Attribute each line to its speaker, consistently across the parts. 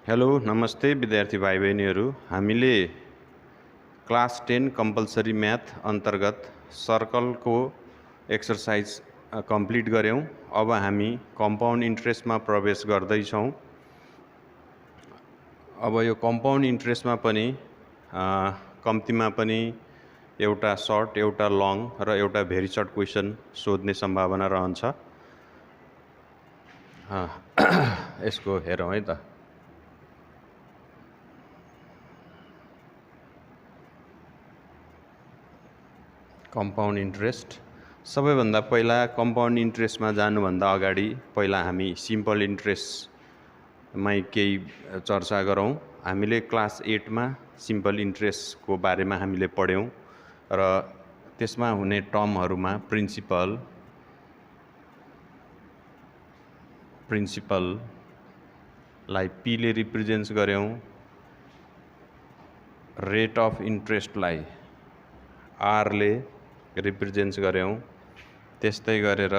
Speaker 1: Hello नमस्ते विद्यार्थी भाइ बहिनीहरू। हामीले क्लास 10 कम्पलसरी म्याथ अन्तर्गत सर्कलको एक्सरसाइज कम्प्लिट गऱ्यौँ। अब हामी कम्पाउन्ड इन्ट्रेस्टमा प्रवेश गर्दैछौँ। अब यो कम्पाउन्ड इन्ट्रेस्टमा पनि कम्तीमा पनि एउटा सर्ट, एउटा लङ र एउटा भेरी सर्ट क्वेसन सोध्ने सम्भावना रहन्छ। यसको हेरौँ है त। कम्पाउन्ड इन्ट्रेस्ट सबैभन्दा पहिला कम्पाउन्ड इन्ट्रेस्टमा जानुभन्दा अगाडि पहिला हामी सिम्पल इन्ट्रेस्टमै केही चर्चा गरौँ। हामीले क्लास 8 मा सिम्पल इन्ट्रेस्टको बारेमा हामीले पढ्यौँ र त्यसमा हुने टर्महरूमा प्रिन्सिपललाई पी ले रिप्रेजेन्ट गर्यौँ, रेट अफ इन्ट्रेस्टलाई आर ले रिप्रेजेन्ट गर्यौँ, त्यस्तै गरेर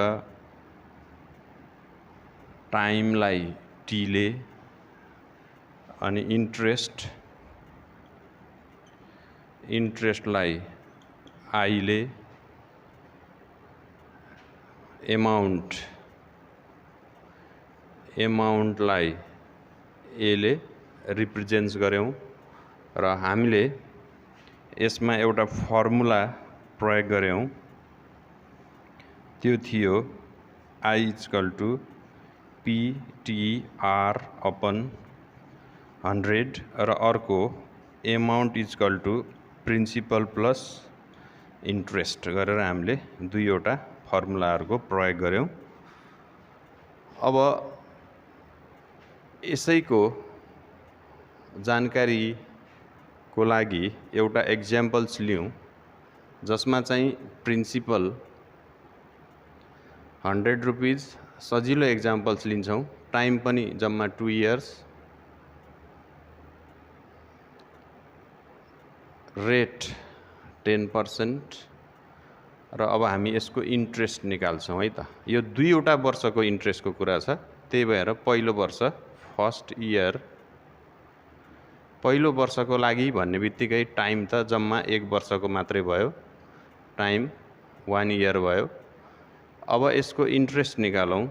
Speaker 1: टाइमलाई टी ले, अनि इन्ट्रेस्टलाई आई ले, एमाउन्टलाई ए ले रिप्रेजेन्ट गर्यौँ र हामीले यसमा एउटा फर्मुला प्रयोग गऱ्यौँ। त्यो थियो I equal to PTR upon 100 र अर्को amount equal to principal plus interest गरेर हामीले दुईवटा फर्मुलाहरूको प्रयोग गऱ्यौँ। अब यसैको जानकारीको लागि एउटा एक्जाम्पल्स लिउँ, जसमा चाहिँ प्रिन्सिपल 100 रुपिज, सजिलो एक्जाम्पल्स लिन्छौँ। टाइम पनि जम्मा 2 इयर्स, रेट 10% र अब हामी यसको इन्ट्रेस्ट निकाल्छौँ है त। यो दुईवटा वर्षको इन्ट्रेस्टको कुरा छ, त्यही भएर पहिलो वर्ष फर्स्ट इयर, पहिलो वर्षको लागि भन्ने बित्तिकै टाइम त जम्मा 1 वर्षको मात्रै भयो, टाइम 1 इयर भयो। अब यसको इन्ट्रेस्ट निकालौँ।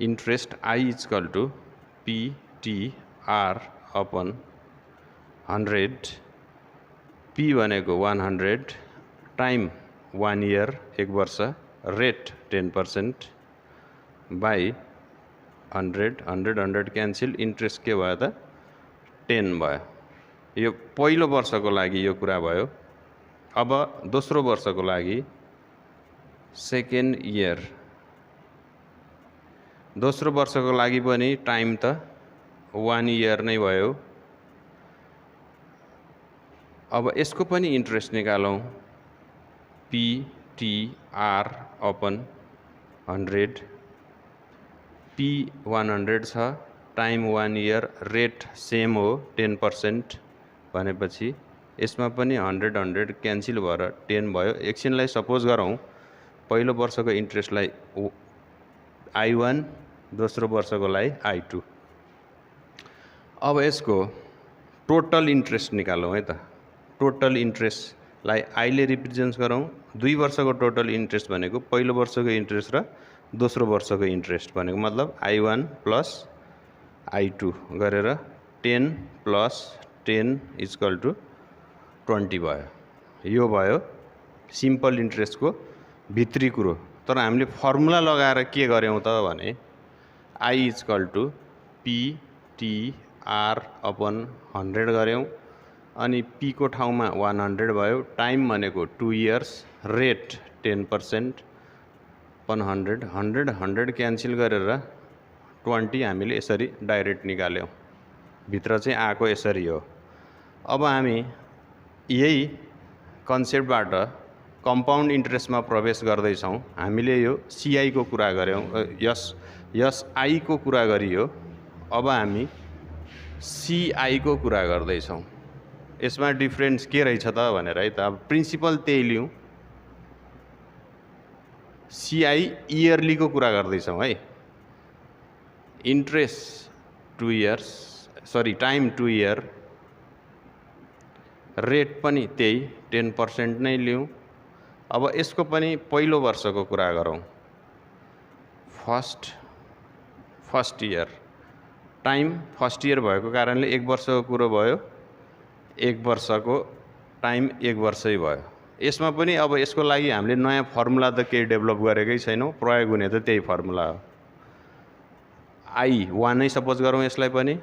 Speaker 1: Interest I equal to PTR upon 100, P भनेको 100, टाइम 1 इयर 1 वर्ष, रेट 10% बाई 100 क्यान्सिल, इन्ट्रेस्ट के भयो त 10 भयो। यो पहिलो वर्षको लागि यो कुरा भयो। अब दोस्रो वर्षको लागि सेकेन्ड इयर, दोस्रो वर्षको लागि पनि टाइम त 1 इयर नै भयो। अब यसको पनि इन्ट्रेस्ट निकालौँ। PTR अपन 100, P 100 छ, टाइम 1 इयर, रेट सेम हो 10% भनेपछि यसमा पनि 100 क्यान्सिल भएर 10 भयो। एकछिनलाई सपोज गरौँ, पहिलो वर्षको इन्ट्रेस्टलाई I1, दोस्रो वर्षको लागि I2। अब यसको टोटल इन्ट्रेस्ट निकालौँ है त। टोटल इन्ट्रेस्टलाई आई ले रिप्रेजेन्ट गरौँ। 2 वर्षको टोटल इन्ट्रेस्ट भनेको पहिलो वर्षको इन्ट्रेस्ट र दोस्रो वर्षको इन्ट्रेस्ट भनेको मतलब I1 प्लस I2 गरेर 10 प्लस 10 इक्वल टु 20 भयो। यो भयो सिम्पल इन्ट्रेस्टको भित्री कुरो। तर हामीले फर्मुला लगाएर के गर्यौँ त भने I equal to PTR upon 100 गऱ्यौँ, अनि पी को ठाउँमा 100 भयो, टाइम भनेको 2 इयर्स, रेट 10% अपन 100 क्यान्सिल गरेर 20 हामीले यसरी डाइरेक्ट निकाल्यौँ। भित्र चाहिँ आएको यसरी हो। अब हामी यही कन्सेप्टबाट कम्पाउन्ड इन्ट्रेस्टमा प्रवेश गर्दैछौँ। हामीले यो CI को कुरा गऱ्यौँ, SI को कुरा गरियो। अब हामी CI को कुरा गर्दैछौँ। यसमा डिफ्रेन्स के रहेछ त भनेर है त। अब प्रिन्सिपल त्यही लिउँ, CI इयरली को कुरा गर्दैछौँ है। Interest 2 years sorry time 2 year, rate पनि त्यही 10% नै लिउँ। अब यसको पनि पहिलो वर्षको कुरा गरौँ। First year, time first year भएको कारणले 1 वर्षको कुरो भयो, 1 वर्षको टाइम 1 वर्षै भयो। यसमा पनि अब यसको लागि हामीले नयाँ फर्मुला त केही डेभलप गरेकै छैनौँ, प्रयोग हुने त त्यही फर्मुला हो। I1 नै सपोज गरौँ यसलाई पनि,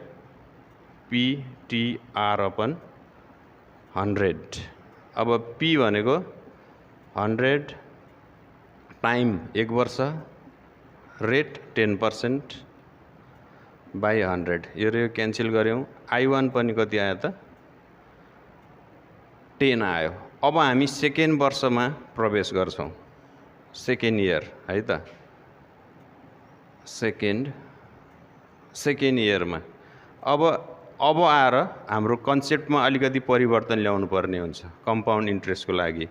Speaker 1: PTR/100। अब P भनेको 100 टाइम 1 वर्ष, रेट 10% बाई 100, यो क्यान्सल गऱ्यौँ। I1 पनि कति आयो त? 10 आयो। अब हामी सेकेन्ड वर्षमा प्रवेश गर्छौँ, सेकेन्ड इयर है त, सेकेन्ड इयरमा। अब आएर हाम्रो कन्सेप्टमा अलिकति परिवर्तन ल्याउनु पर्ने हुन्छ कम्पाउन्ड इन्ट्रेस्टको लागि।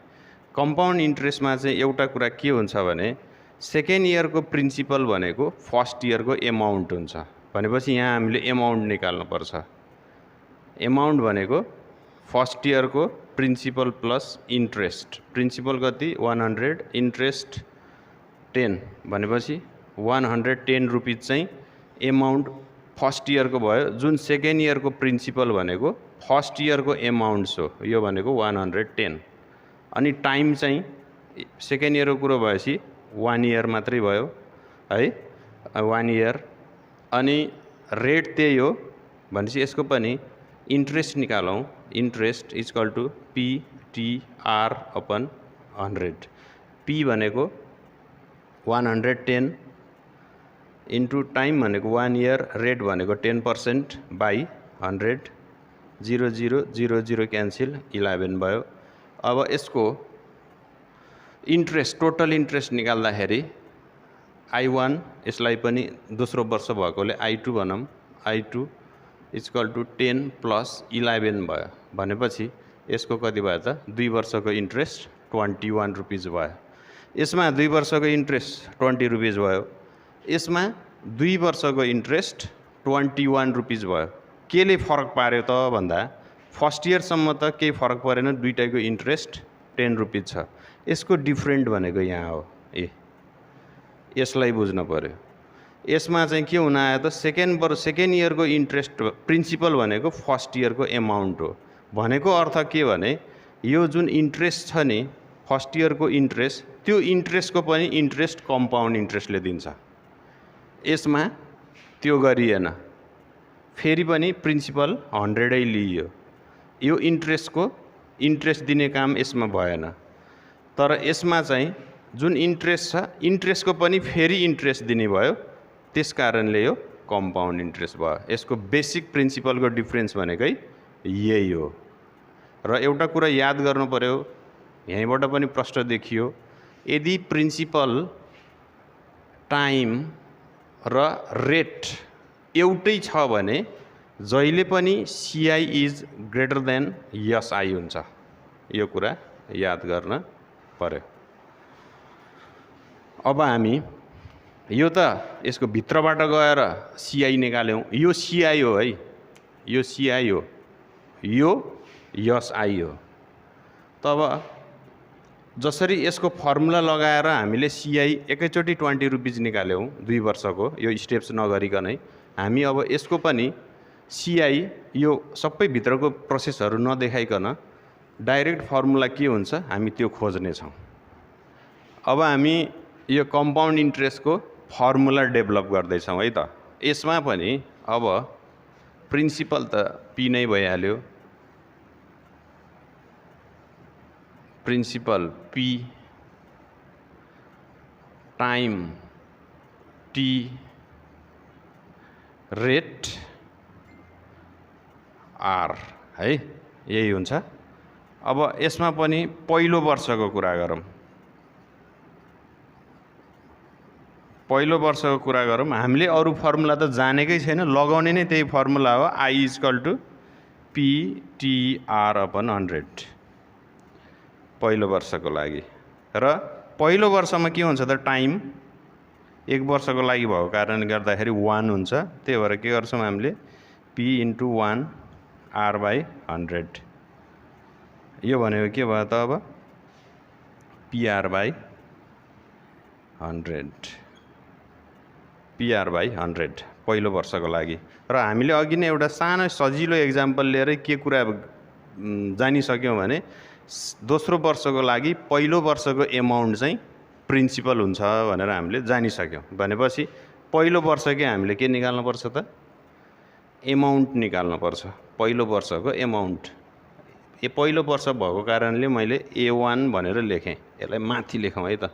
Speaker 1: कम्पाउन्ड इन्ट्रेस्टमा चाहिँ एउटा कुरा के हुन्छ भने, सेकेन्ड इयरको प्रिन्सिपल भनेको फर्स्ट इयरको एमाउन्ट हुन्छ भनेपछि यहाँ हामीले एमाउन्ट निकाल्नुपर्छ। एमाउन्ट भनेको फर्स्ट इयरको प्रिन्सिपल प्लस इन्ट्रेस्ट। प्रिन्सिपल कति? 100, इन्ट्रेस्ट 10 भनेपछि 110 रुपिज चाहिँ एमाउन्ट फर्स्ट इयरको भयो, जुन सेकेन्ड इयरको प्रिन्सिपल भनेको फर्स्ट इयरको एमाउन्ट्स हो, यो भनेको 110। अनि टाइम चाहिँ सेकेन्ड इयरको कुरो भएपछि 1 इयर मात्रै भयो है, 1 इयर। अनि रेट त्यही हो भनेपछि यसको पनि इन्ट्रेस्ट निकालौँ। Interest equal to PTR/100। P भनेको 110 इन्टु टाइम भनेको 1 इयर, रेट भनेको 10% बाई 100, 0 0 0 0 क्यान्सिल, 11 भयो। अब यसको इन्ट्रेस्ट, टोटल इन्ट्रेस्ट निकाल्दाखेरि I1 यसलाई पनि दोस्रो वर्ष भएकोले I2 भनौँ, I2 इक्वल टु 10 प्लस 11 भयो भनेपछि यसको कति भयो त? 2 वर्षको इन्ट्रेस्ट 21 रुपिज भयो। यसमा 2 वर्षको इन्ट्रेस्ट 20 रुपिज भयो, यसमा 2 वर्षको इन्ट्रेस्ट 21 रुपिज भयो। केले फरक पार्यो त भन्दा, फर्स्ट इयरसम्म त केही फरक परेन, दुईटैको इन्ट्रेस्ट 10 रुपिज छ। यसको डिफ्रेन्ट भनेको यहाँ हो, यसलाई बुझ्न पर्यो। यसमा चाहिँ के हुन आयो त? सेकेन्ड इयरको इन्ट्रेस्ट प्रिन्सिपल भनेको फर्स्ट इयरको एमाउन्ट हो। भनेको अर्थ के भने, यो जुन इन्ट्रेस्ट छ नि फर्स्ट इयरको इन्ट्रेस्ट, त्यो इन्ट्रेस्टको पनि इन्ट्रेस्ट कम्पाउन्ड इन्ट्रेस्टले दिन्छ। यसमा त्यो गरिएन, फेरि पनि प्रिन्सिपल 100 लिइयो। यो इन्ट्रेस्टको इन्ट्रेस्ट दिने काम यसमा भएन, तर यसमा चाहिँ जुन इन्ट्रेस्ट छ इन्ट्रेस्टको पनि फेरि इन्ट्रेस्ट दिने भयो, त्यस कारणले यो कम्पाउन्ड इन्ट्रेस्ट भयो। यसको बेसिक प्रिन्सिपलको डिफ्रेन्स भनेकै यही हो। र एउटा कुरा याद गर्नु पर्यो, यहीँबाट पनि प्रश्न देखियो, यदि प्रिन्सिपल, टाइम र रेट एउटै छ भने जहिले पनि CI is greater than SI हुन्छ। यो कुरा याद गर्न पर्यो। अब हामी यो त यसको भित्रबाट गएर CI निकाल्यौँ, यो CI हो है, यो CI हो, यो SI हो। तब जसरी यसको फर्मुला लगाएर हामीले CI एकैचोटि 20 रुपिज निकाल्यौँ 2 वर्षको, यो स्टेप्स नगरिकनै, हामी अब यसको पनि CI यो सबै भित्रको प्रोसेसहरू नदेखाइकन डाइरेक्ट फर्मुला के हुन्छ हामी त्यो खोज्नेछौँ। अब हामी यो कम्पाउन्ड इन्ट्रेस्टको फर्मुला डेभलप गर्दैछौँ है त। यसमा पनि अब प्रिन्सिपल त P नै भइहाल्यो, principal P, time T, rate R है, यही हुन्छ। अब यसमा पनि पहिलो वर्षको कुरा गरौँ। पहिलो वर्षको कुरा गरौँ, हामीले अरू फर्मुला त जानेकै छैन, लगाउने नै त्यही फर्मुला हो, I इक्वल टु PTR/100 पहिलो वर्षको लागि। र पहिलो वर्षमा के हुन्छ त? टाइम 1 वर्षको लागि भएको कारणले गर्दाखेरि 1 हुन्छ। त्यही भएर के गर्छौँ हामीले p × 1 r/100। यो भनेको के भयो त अब PR/100 PR/100 पहिलो वर्षको लागि। र हामीले अघि नै एउटा सानो सजिलो एक्जाम्पल लिएर के कुरा जानिसक्यौँ भने दोस्रो वर्षको लागि पहिलो वर्षको एमाउन्ट चाहिँ प्रिन्सिपल हुन्छ भनेर हामीले जानिसक्यौँ। भनेपछि पहिलो वर्षकै हामीले के निकाल्नुपर्छ त एमाउन्ट निकाल्नुपर्छ। पहिलो वर्षको एमाउन्ट पहिलो वर्ष भएको कारणले मैले A1 भनेर लेखेँ। यसलाई माथि लेखौँ है त।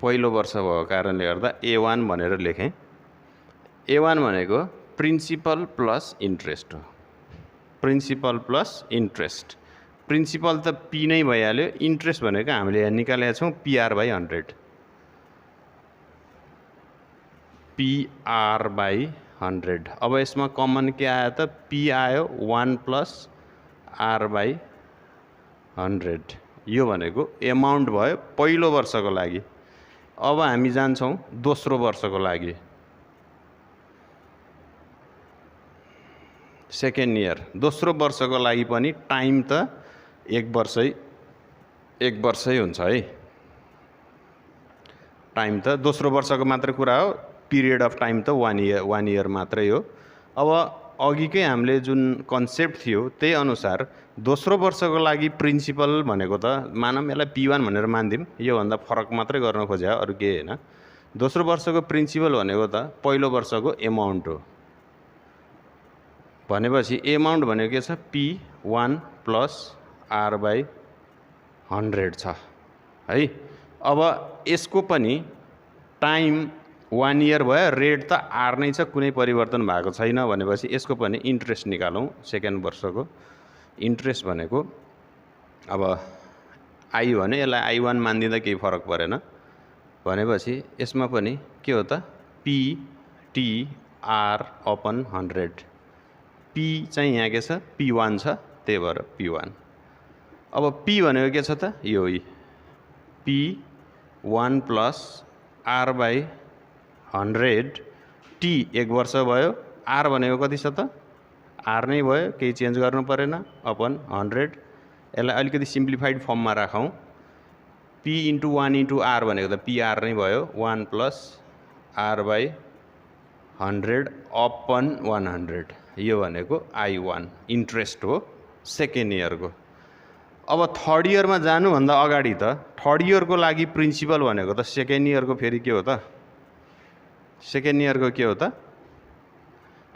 Speaker 1: पहिलो वर्ष भएको कारणले गर्दा A1 भनेर लेखेँ। A1 भनेको प्रिन्सिपल प्लस इन्ट्रेस्ट हो। Principal plus interest. प्रिन्सिपल त P नै भइहाल्यो। इन्ट्रेस्ट भनेको हामीले यहाँ निकालेका छौँ PR/100। PR/100। अब यसमा कमन के आयो त P आयो 1 + R/100। यो भनेको एमाउन्ट भयो पहिलो वर्षको लागि। अब हामी जान्छौँ दोस्रो वर्षको लागि। Second year. दोस्रो वर्षको लागि पनि टाइम त 1 वर्षै हुन्छ है। टाइम त दोस्रो वर्षको मात्र कुरा हो। पिरियड अफ टाइम त 1 इयर मात्रै हो। अब अघिकै हामीले जुन कन्सेप्ट थियो त्यही अनुसार दोस्रो वर्षको लागि प्रिन्सिपल भनेको त मानौँ यसलाई P1 भनेर मानिदिउँ। योभन्दा फरक मात्रै गर्न खोजे अरू केही होइन। दोस्रो वर्षको प्रिन्सिपल भनेको त पहिलो वर्षको एमाउन्ट हो। भनेपछि एमाउन्ट भनेको के छ P1 + R/100 छ है। अब यसको पनि टाइम 1 इयर भयो। रेट त R नै छ, कुनै परिवर्तन भएको छैन। भनेपछि यसको पनि इन्ट्रेस्ट निकालौँ। सेकेन्ड वर्षको इन्ट्रेस्ट भनेको अब I भने यसलाई I1 मानिदिँदा केही फरक परेन। भनेपछि यसमा पनि के हो त PTR/100। P चाहिँ यहाँ के छ P1 छ। त्यही भएर P1। अब P भनेको के छ त यो P1 + R/100। T 1 वर्ष भयो। R भनेको कति छ त R नै भयो, केही चेन्ज गर्नु परेन। अपन 100। यसलाई अलिकति सिम्प्लिफाइड फर्ममा राखौँ। P × 1 × R भनेको त PR नै भयो। 1 + R/100 अपन 100। यो भनेको I1 इन्ट्रेस्ट हो सेकेन्ड इयरको। अब थर्ड इयरमा जानुभन्दा अगाडि त थर्ड इयरको लागि प्रिन्सिपल भनेको त सेकेन्ड इयरको फेरि के हो त सेकेन्ड इयरको के हो त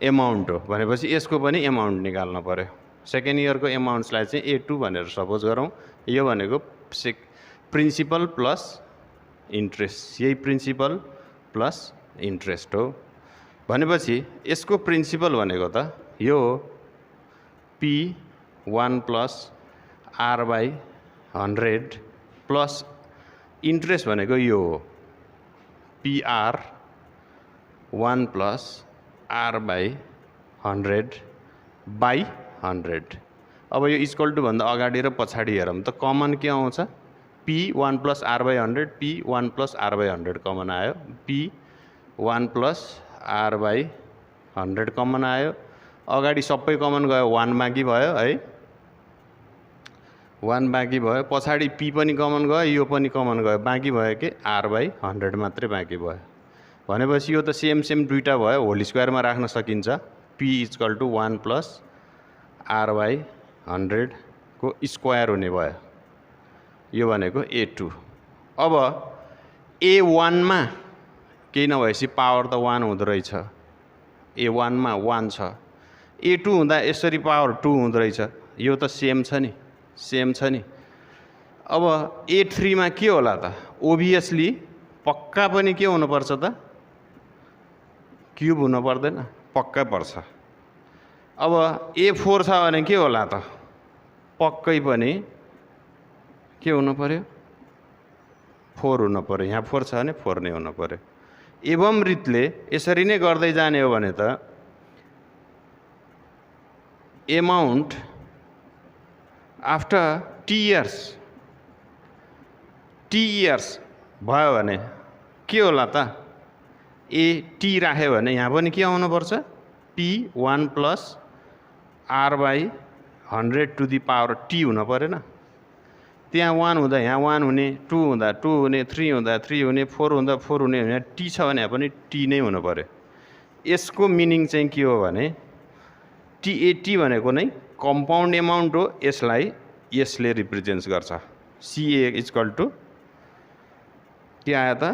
Speaker 1: एमाउन्ट हो। भनेपछि यसको पनि एमाउन्ट निकाल्नु पर्यो। सेकेन्ड इयरको एमाउन्ट्सलाई चाहिँ A2 भनेर सपोज गरौँ। यो भनेको प्रिन्सिपल प्लस इन्ट्रेस्ट। यही प्रिन्सिपल प्लस इन्ट्रेस्ट हो। भनेपछि यसको प्रिन्सिपल भनेको त यो P1 + R/100 प्लस इन्ट्रेस्ट भनेको यो हो PR1 + R/100/100। अब यो इक्वल टु भन्दा अगाडि र पछाडि हेरौँ त कमन के आउँछ P1 + R/100 P1 + R/100 common आयो। P1 + R/100 कमन आयो। अगाडि सबै कमन गयो 1 बाँकी भयो है। 1 बाँकी भयो। पछाडि P पनि कमन गयो, यो पनि कमन गयो। बाँकी भयो के R/100 मात्रै बाँकी भयो। भनेपछि यो त सेम दुईटा भयो। होल स्क्वायरमा राख्न सकिन्छ। P = 1 + R/100 को स्क्वायर हुने भयो। यो भनेको A2। अब A1 मा केही नभएपछि पावर त 1 हुँदो रहेछ। A1 मा 1 छ। A2 हुँदा यसरी पावर 2 हुँदो रहेछ। यो त सेम छ नि, सेम छ नि। अब A3 मा के होला त ओभियसली पक्का पनि के हुनुपर्छ त क्युब हुनु पर्दैन, पक्कै पर्छ। अब A4 छ भने के होला त पक्कै पनि के हुनु पर्यो 4 हुनु पर्यो। यहाँ 4 छ भने 4 नै हुनु पर्यो। एवं रीतले यसरी नै गर्दै जाने हो भने त एमाउन्ट आफ्टर T इयर्स भयो भने के होला त ए टी राख्यो भने यहाँ पनि के आउनुपर्छ P1 plus R/100 to the power T हुन परेन। त्यहाँ 1 हुँदा यहाँ 1 हुने, 2 हुँदा 2 हुने, 3 हुँदा 3 हुने, 4 हुँदा 4 हुने, यहाँ टी छ भने पनि टी नै हुनु पर्यो। यसको मिनिङ चाहिँ के हो भने टीएटी भनेको नै कम्पाउन्ड एमाउन्ट हो, यसलाई यसले रिप्रेजेन्ट गर्छ। CA इक्वल टु के आयो त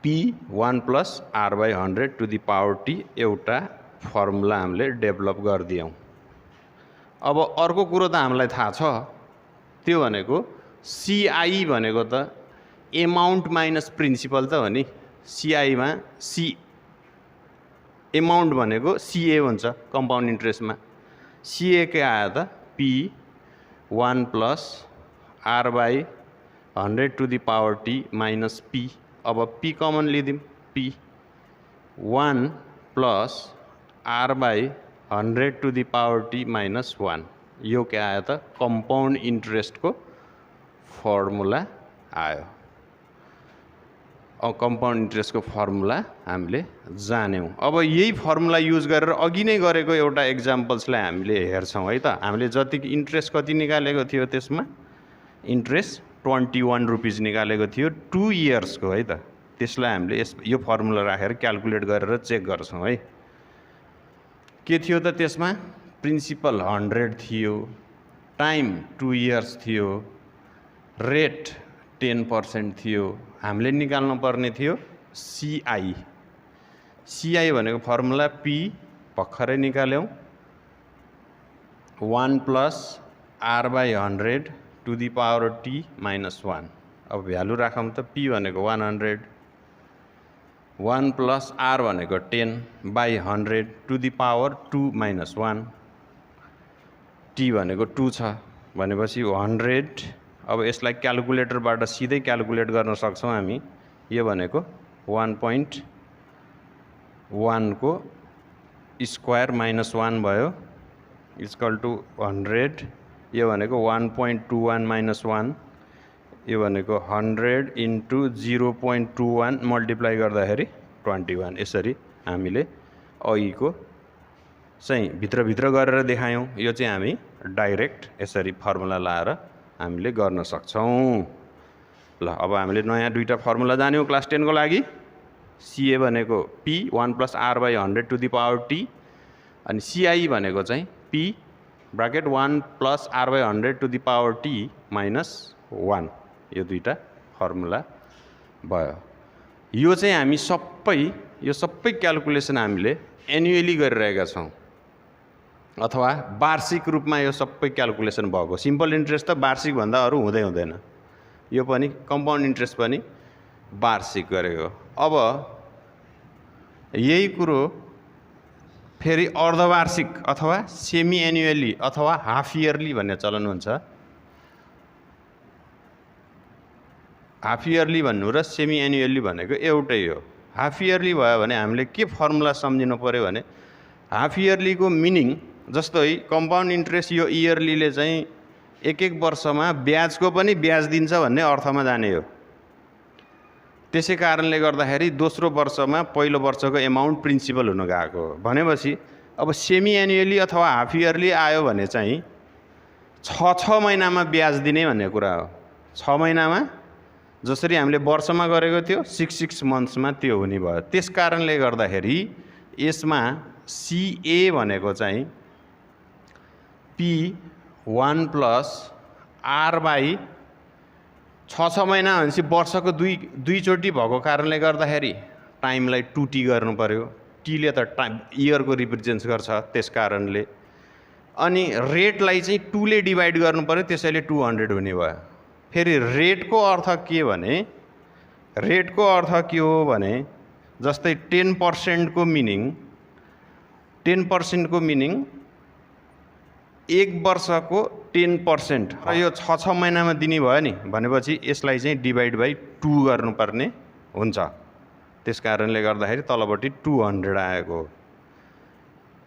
Speaker 1: P1 plus R/100 to the power T एउटा फर्मुला हामीले डेभलप गरिदियौँ। अब अर्को कुरो त हामीलाई थाहा छ, त्यो भनेको CI भनेको त एमाउन्ट माइनस प्रिन्सिपल त हो नि। CI मा एमाउन्ट भनेको CA हुन्छ कम्पाउन्ड इन्ट्रेस्टमा। CA के आयो त P1 plus R/100 to the power T minus P। अब P कमन लिदिउँ, P1 plus R/100 to the power T minus 1। यो के आयो त कम्पाउन्ड इन्ट्रेस्टको फर्मुला आयो। कम्पाउन्ड इन्ट्रेस्टको फर्मुला हामीले जान्यौँ। अब यही फर्मुला युज गरेर अघि नै गरेको एउटा एक्जाम्पल्सलाई हामीले हेर्छौँ है त। हामीले जति इन्ट्रेस्ट कति निकालेको थियो त्यसमा इन्ट्रेस्ट 21 रुपिज निकालेको थियो 2 इयर्सको है त। त्यसलाई हामीले यो फर्मुला राखेर क्याल्कुलेट गरेर चेक गर्छौँ है। के थियो त त्यसमा प्रिन्सिपल 100 थियो, टाइम 2 इयर्स थियो, रेट 10% थियो। हामीले निकाल्नु पर्ने थियो CI। CI भनेको फर्मुला P भर्खरै निकाल्यौँ 1 plus R/100 to the power T minus 1। अब भ्यालु राखौँ त P भनेको 100, 1 प्लस R भनेको 10/100 to the power 2 minus 1, T भनेको 2 छ भनेपछि 100। अब यसलाई क्याल्कुलेटरबाट सिधै क्याल्कुलेट गर्न सक्छौँ हामी। यो भनेको 1.1 को स्क्वायर माइनस 1 भयो इक्वल टु 100। यो भनेको 1.21 माइनस 1, यो भनेको 100 इन्टु 0.21 मल्टिप्लाई गर्दाखेरि 21। यसरी हामीले अघिको चाहिँ भित्रभित्र गरेर देखायौँ। यो चाहिँ हामी डाइरेक्ट यसरी फर्मुला लाएर हामीले गर्न सक्छौँ। ल अब हामीले नयाँ दुईटा फर्मुला जान्यौँ क्लास 10 को लागि। CA भनेको P1 plus R/100 to the power T अनि CI भनेको चाहिँ P bracket 1 plus R/100 to the power T minus 1। यो दुईटा फर्मुला भयो। यो चाहिँ हामी यो सबै क्याल्कुलेसन हामीले एनुअली गरिरहेका छौँ अथवा वार्षिक रूपमा यो सबै क्याल्कुलेसन भएको। सिम्पल इन्ट्रेस्ट त वार्षिक भन्दा अरू हुँदैन। यो पनि कम्पाउन्ड इन्ट्रेस्ट पनि वार्षिक गरेको। अब यही कुरो फेरि अर्धवार्षिक अथवा सेमी एनुअली अथवा हाफ इयरली भन्ने चलन हुन्छ। हाफ इयरली भन्नु र सेमी एनुअली भनेको एउटै हो। हाफ इयरली भयो भने हामीले के फर्मुला सम्झिनु पर्यो भने हाफ इयरलीको मिनिङ जस्तै कम्पाउन्ड इन्ट्रेस्ट यो इयरलीले चाहिँ एक वर्षमा ब्याजको पनि ब्याज दिन्छ भन्ने अर्थमा जाने हो। त्यसै कारणले गर्दाखेरि दोस्रो वर्षमा पहिलो वर्षको एमाउन्ट प्रिन्सिपल हुन गएको हो भनेपछि अब सेमी एनुअली अथवा हाफ इयरली आयो भने चाहिँ 6 महिनामा ब्याज दिने भन्ने कुरा हो। 6 महिनामा जसरी हामीले वर्षमा गरेको थियो 6 मन्थ्समा त्यो हुने भयो। त्यस कारणले गर्दाखेरि यसमा CA भनेको चाहिँ P1 प्लस R/6 महिना भनेपछि वर्षको दुईचोटि भएको कारणले गर्दाखेरि टाइमलाई 2T गर्नु पर्यो। टीले त टाइम इयरको रिप्रेजेन्ट गर्छ त्यस कारणले। अनि रेटलाई चाहिँ 2 ले डिभाइड गर्नु पर्यो, त्यसैले 200 हुने भयो। फेरि रेटको अर्थ के भने जस्तै 10% को मिनिङ 10% को मिनिङ 1 वर्षको 10% र यो 6 महिनामा दिने भयो नि भनेपछि यसलाई चाहिँ डिभाइड बाई 2 गर्नुपर्ने हुन्छ। त्यस कारणले गर्दाखेरि तलपट्टि 200 आएको हो।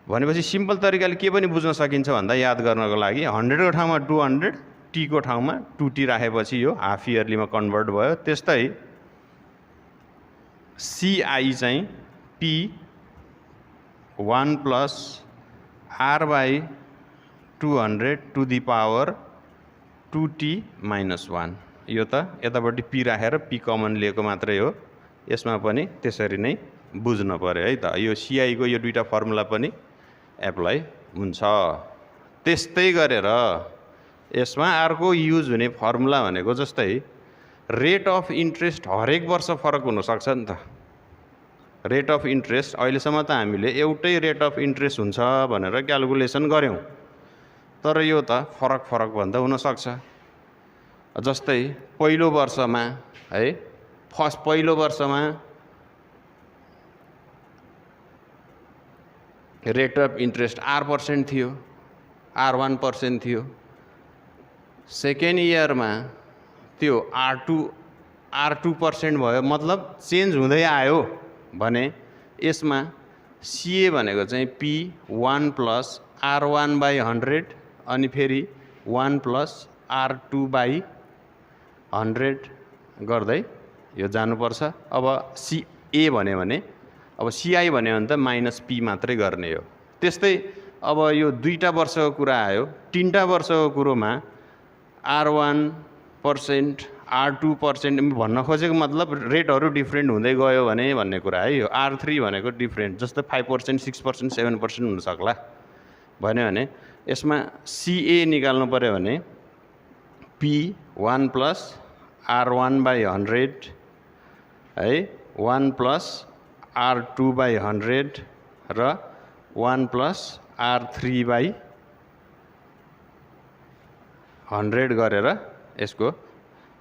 Speaker 1: भनेपछि सिम्पल तरिकाले के पनि बुझ्न सकिन्छ भन्दा याद गर्नको लागि 100 को ठाउँमा 200, T को ठाउँमा 2T राखेपछि यो हाफ इयरलीमा कन्भर्ट भयो। त्यस्तै CI चाहिँ P1 plus R/200 to the power 2t - 1। यो त यतापट्टि P राखेर P कमन लिएको मात्रै हो। यसमा पनि त्यसरी नै बुझ्न पर्यो है त। यो CI को यो दुईटा फर्मुला पनि एप्लाई हुन्छ। त्यस्तै गरेर यसमा अर्को युज हुने फर्मुला भनेको जस्तै रेट अफ इन्ट्रेस्ट हरेक वर्ष फरक हुन सक्छ नि त। रेट अफ इन्ट्रेस्ट अहिलेसम्म त हामीले एउटै रेट अफ इन्ट्रेस्ट हुन्छ भनेर क्याल्कुलेसन गर्यौं, तर यो त फरक भन्दा हुन सक्छ। जस्तै पहिलो वर्षमा है पहिलो वर्षमा रेट अफ इन्ट्रेस्ट R% थियो, R1% थियो। सेकेन्ड इयरमा त्यो R2% भयो, मतलब चेन्ज हुँदै आयो भने यसमा CA भनेको चाहिँ P1 प्लस R1/100 अनि फेरि 1 प्लस R2/100 गर्दै यो जानुपर्छ। अब CA भन्यो भने अब CI भन्यो भने त -P मात्रै गर्ने हो। त्यस्तै अब यो दुईटा वर्षको कुरा आयो, तीनटा वर्षको कुरोमा R1%, R2% भन्न खोजेको मतलब रेटहरू डिफ्रेन्ट हुँदै गयो भने भन्ने कुरा है। यो R3 भनेको डिफ्रेन्ट, जस्तै 5%, 6%, 7% हुन सक्ला भन्यो भने यसमा CA निकाल्नु पर्यो भने P1 प्लस R1/100 है, 1 प्लस R2/100 र 1 प्लस R3/100 गरेर यसको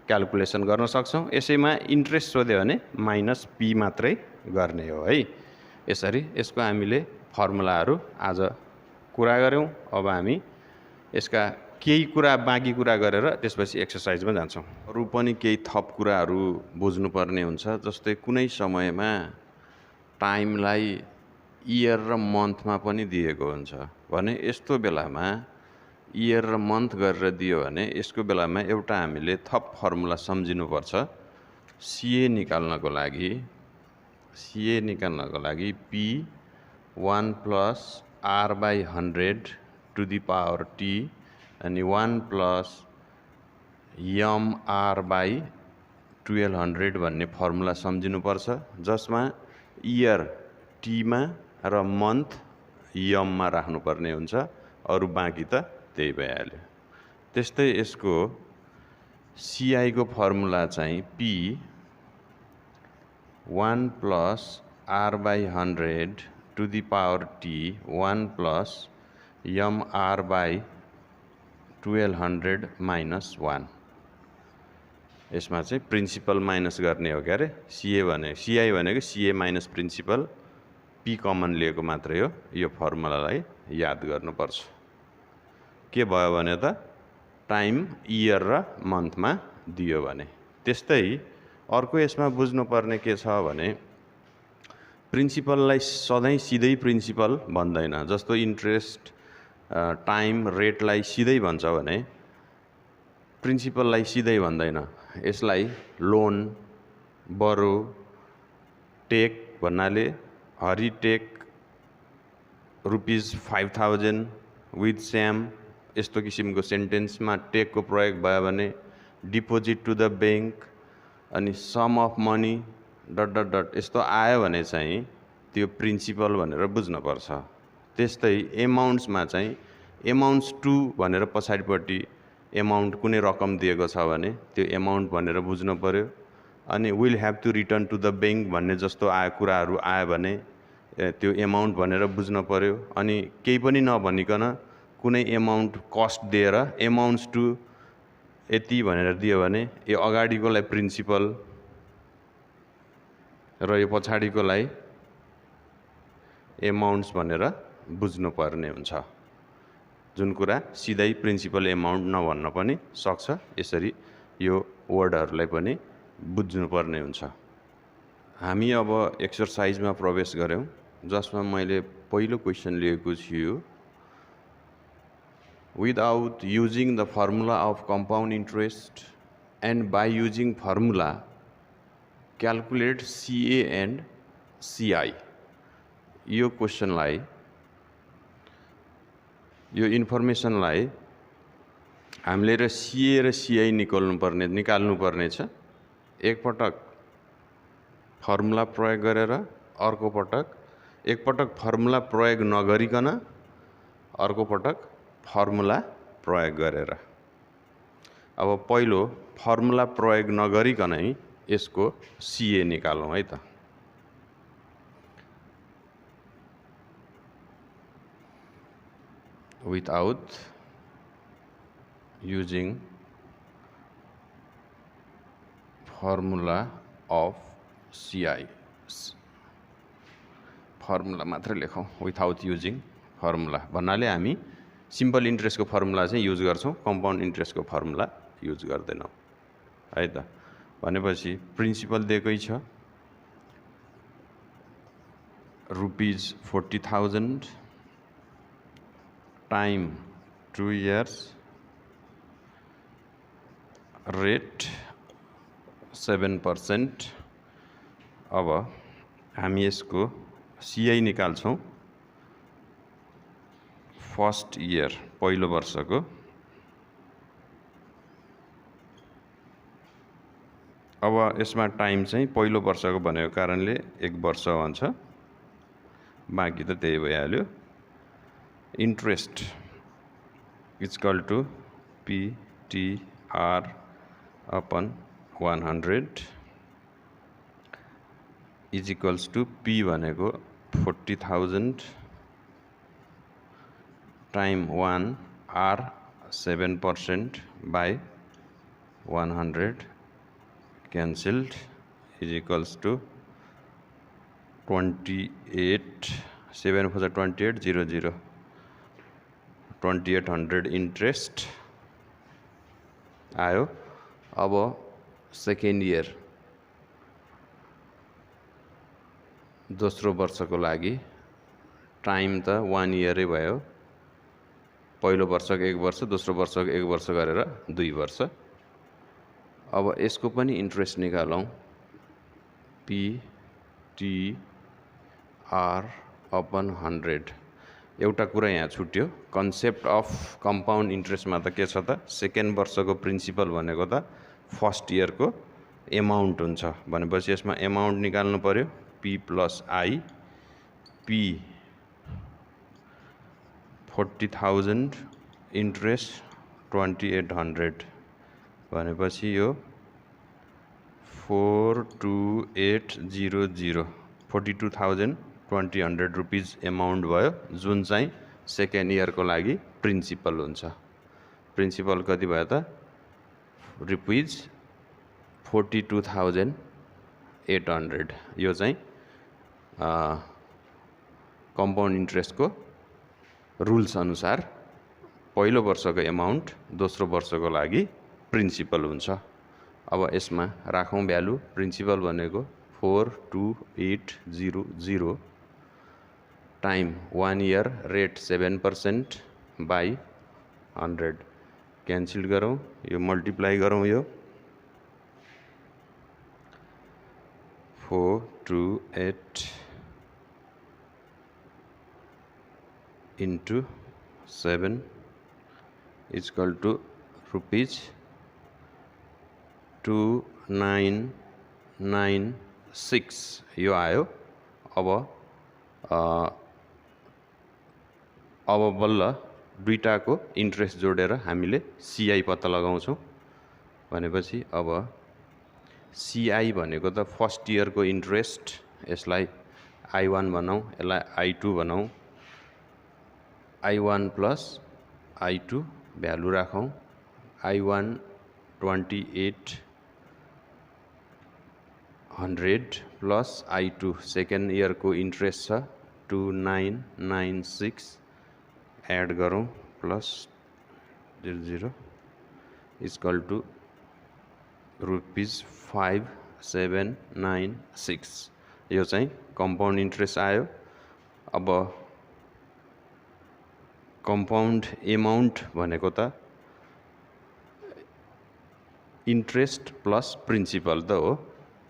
Speaker 1: क्याल्कुलेसन गर्न सक्छौं। यसैमा इन्ट्रेस्ट सोध्यो भने -P मात्रै गर्ने हो है। यसरी यसको हामीले फर्मुलाहरू आज कुरा गर्यौं। अब हामी यसका केही कुरा बाँकी कुरा गरेर त्यसपछि एक्सरसाइजमा जान्छौं। अरु पनि केही थप कुराहरू बुझ्नुपर्ने हुन्छ। जस्तै कुनै समयमा टाइमलाई इयर र मन्थमा पनि दिएको हुन्छ भने यस्तो बेलामा इयर र मन्थ गरेर दियो भने यसको बेलामा एउटा हामीले थप फर्मुला सम्झिनुपर्छ। CA निकाल्नको लागि P1 plus R/100 to the power T अनि 1 प्लस MR/1200 भन्ने फर्मुला सम्झिनुपर्छ, जसमा इयर T मा र मन्थ M मा राख्नुपर्ने हुन्छ। अरु बाँकी त त्यही भइहाल्यो। त्यस्तै यसको CI को फर्मुला चाहिँ P1 plus R/100 to the power T 1 plus MR/1200 - 1। यसमा चाहिँ प्रिन्सिपल माइनस गर्ने हो क्यारे। CI भनेको CA minus principal, P common लिएको मात्रै हो। यो फर्मुलालाई याद गर्नुपर्छ। के भयो भने त टाइम इयर र मन्थमा दियो भने। त्यस्तै अर्को यसमा बुझ्नुपर्ने के छ भने प्रिन्सिपललाई सधैँ सिधै प्रिन्सिपल भन्दैन। जस्तो इन्ट्रेस्ट टाइम रेटलाई सिधै भन्छ भने प्रिन्सिपललाई सिधै भन्दैन। यसलाई लोन, बरो, टेक भन्नाले हरि टेक ₹5000 विथ स्याम, यस्तो किसिमको सेन्टेन्समा टेकको प्रयोग भयो भने डिपोजिट टु द बैंक अनि सम अफ मनी ... यस्तो आयो भने चाहिँ त्यो प्रिन्सिपल भनेर बुझ्नुपर्छ। त्यस्तै एमाउन्ट्समा चाहिँ एमाउन्ट्स टु भनेर पछाडिपट्टि एमाउन्ट कुनै रकम दिएको छ भने त्यो एमाउन्ट भनेर बुझ्नु पर्यो। अनि will have to return to the bank भन्ने जस्तो कुराहरू आयो भने त्यो एमाउन्ट भनेर बुझ्नु पर्यो। अनि केही पनि नभनिकन कुनै एमाउन्ट कस्ट दिएर एमाउन्ट्स टु यति भनेर दियो भने यो अगाडिकोलाई प्रिन्सिपल र यो पछाडिकोलाई एमाउन्ट्स भनेर बुझ्नुपर्ने हुन्छ। जुन कुरा सिधै प्रिन्सिपल एमाउन्ट नभन्न पनि सक्छ। यसरी यो वर्डहरूलाई पनि बुझ्नुपर्ने हुन्छ। हामी अब एक्सरसाइजमा प्रवेश गर्यौं, जसमा मैले पहिलो क्वेशन लिएको छु। Without using the formula of compound interest and by using formula calculate CA and CI। यो क्वेसनलाई, यो इन्फर्मेसनलाई हामीले CA र CI निकाल्नु पर्ने छ। एकपटक फर्मुला प्रयोग गरेर, एकपटक फर्मुला प्रयोग नगरिकन, अर्को पटक फर्मुला प्रयोग गरेर। अब पहिलो फर्मुला प्रयोग नगरिकनै यसको CA निकालौँ है त। Without using formula of CI, formula मात्र लेखौँ, विथआउट युजिङ फर्मुला भन्नाले हामी सिम्पल इन्ट्रेस्टको फर्मुला चाहिँ युज गर्छौँ, कम्पाउन्ड इन्ट्रेस्टको फर्मुला युज गर्दैनौँ है त। भनेपछि प्रिन्सिपल दिएकै छ, ₹40,000 टाइम 2 years, रेट 7%। अब हामी यसको CI निकाल्छौँ, फर्स्ट इयर पहिलो वर्षको। अब यसमा टाइम चाहिँ पहिलो वर्षको भनेको कारणले 1 वर्ष हुन्छ, बाँकी त त्यही भइहाल्यो। Interest equal to PTR upon 100 is equals to P भनेको 40,000 time 1 R 7% by 100 cancelled is equals to 28, 7 for the 28, 00, 2800 interest आयो। अब सेकेन्ड इयर दोस्रो वर्षको लागि टाइम त 1 इयरै भयो, पहिलो वर्षको 1 वर्ष, दोस्रो वर्षको 1 वर्ष गरेर 2 वर्ष। अब यसको पनि इन्ट्रेस्ट निकालौँ, PTR अपन 100। एउटा कुरा यहाँ छुट्यो, कन्सेप्ट अफ कम्पाउन्ड इन्ट्रेस्टमा त के छ त, सेकेन्ड वर्षको प्रिन्सिपल भनेको त फर्स्ट इयरको एमाउन्ट हुन्छ। भनेपछि यसमा एमाउन्ट निकाल्नु पर्यो, P plus I, P 40,000 interest 2800 भनेपछि यो 42800, 42,200 रुपिज एमाउन्ट भयो, जुन चाहिँ सेकेन्ड इयरको लागि प्रिन्सिपल हुन्छ। प्रिन्सिपल कति भयो त, ₹42,800। यो चाहिँ कम्पाउन्ड इन्ट्रेस्टको रुल्स अनुसार पहिलो वर्षको एमाउन्ट, दोस्रो वर्षको लागि प्रिन्सिपल हुन्छ। अब यसमा राखौँ भ्यालु, प्रिन्सिपल भनेको 42800 time 1 year, rate 7% by 100 cancel गरौँ, यो मल्टिप्लाई गरौँ, यो 428 into 7 is equal to ₹2996 यो आयो। अब बल्ल दुईटाको इन्ट्रेस्ट जोडेर हामीले CI पत्ता लगाउँछौँ। भनेपछि अब CI भनेको त फर्स्ट इयरको इन्ट्रेस्ट, यसलाई I1 भनौँ, यसलाई I2 भनौँ। I1 प्लस I2 भ्यालु राखौँ, I1 2800 plus I2 second इयरको interest छ 2996, एड गरौँ, प्लस 00 इक्वल टु ₹5796। यो चाहिँ कम्पाउन्ड इन्ट्रेस्ट आयो। अब कम्पाउन्ड एमाउन्ट भनेको त इन्ट्रेस्ट प्लस प्रिन्सिपल त हो,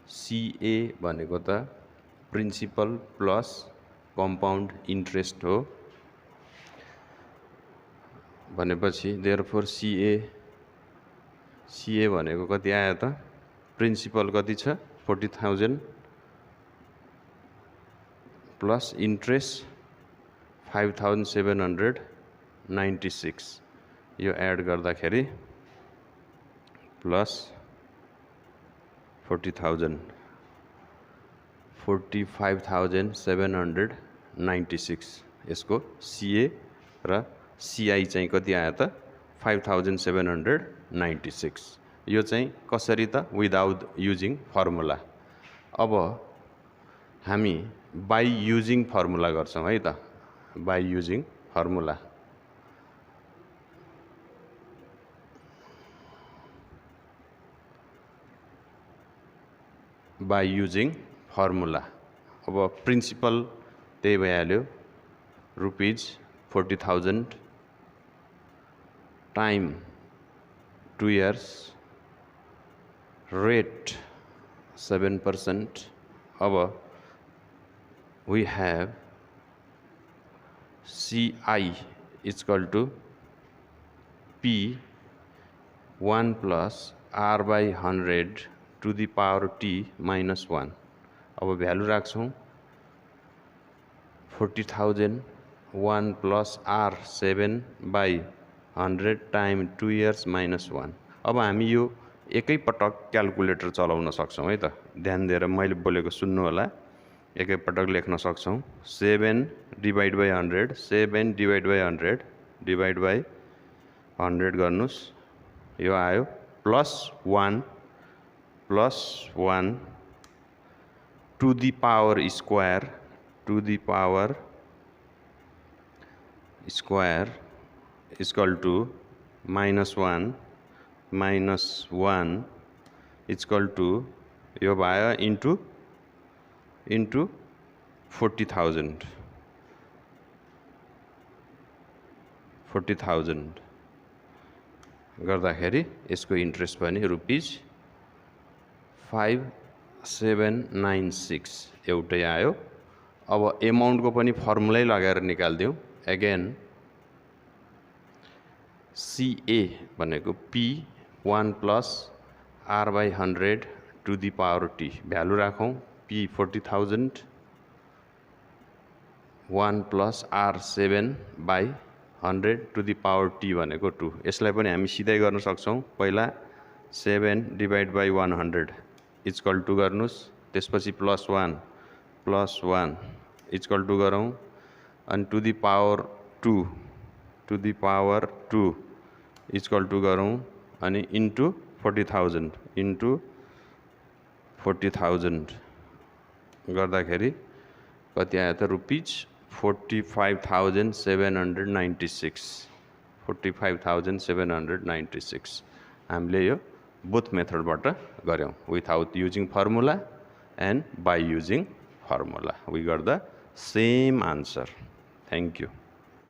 Speaker 1: CA भनेको त प्रिन्सिपल प्लस कम्पाउन्ड इन्ट्रेस्ट हो भनेपछि देयरफोर CA भनेको कति आयो त प्रिन्सिपल कति छ 40,000 प्लस इन्ट्रेस्ट 5,796 यो एड गर्दाखेरि प्लस 40,000 45,796 यसको CA र CI चाहिँ कति आयो त 5,796 यो चाहिँ कसरी त विदाउट युजिङ फर्मुला। अब हामी बाई युजिङ फर्मुला गर्छौं है त by using formula. By using formula अब प्रिन्सिपल त्यही भइहाल्यो ₹40,000 टाइम 2 years rate 7%। अब we have CI is equal to P 1 plus R by 100 to the power T minus 1। अब भ्यालु राख्छौं 40,000 1 plus R 7 by 100 time 2 years minus 1। अब हामी यो एकै पटक क्याल्कुलेटर चलाउन सक्छौं है त ध्यान दिएर मैले बोलेको सुन्नु होला एकै पटक लेख्न सक्छौं 7 divide by 100 7 divide by 100 divide by 100 गर्नुस् यो आयो plus 1 to the power square equal to -1 equal to यो भयो इन्टु 40,000 गर्दाखेरि यसको इन्ट्रेस्ट पनि ₹5796 एउटै आयो। अब एमाउन्टको पनि फर्मुलै लगाएर निकाल्दियौ अगेन CA भनेको P 1 plus R by 100 to the power T value राखौं P 40,000 1 plus R 7 by 100 to the power T भनेको 2। यसलाई पनि हामी सिधै गर्न सक्छौं पहिला 7 डिवाइड बाइ 100 इक्वल टु गर्नुस् त्यसपछि +1 इक्वल टु गरौं अनि to the power 2 equal to गरौं अनि इन्टु 40,000 गर्दाखेरि कति आयो त ₹45,796 हामीले यो बोथ मेथडबाट गर्यौं without using formula and by using formula we got the same answer. Thank you.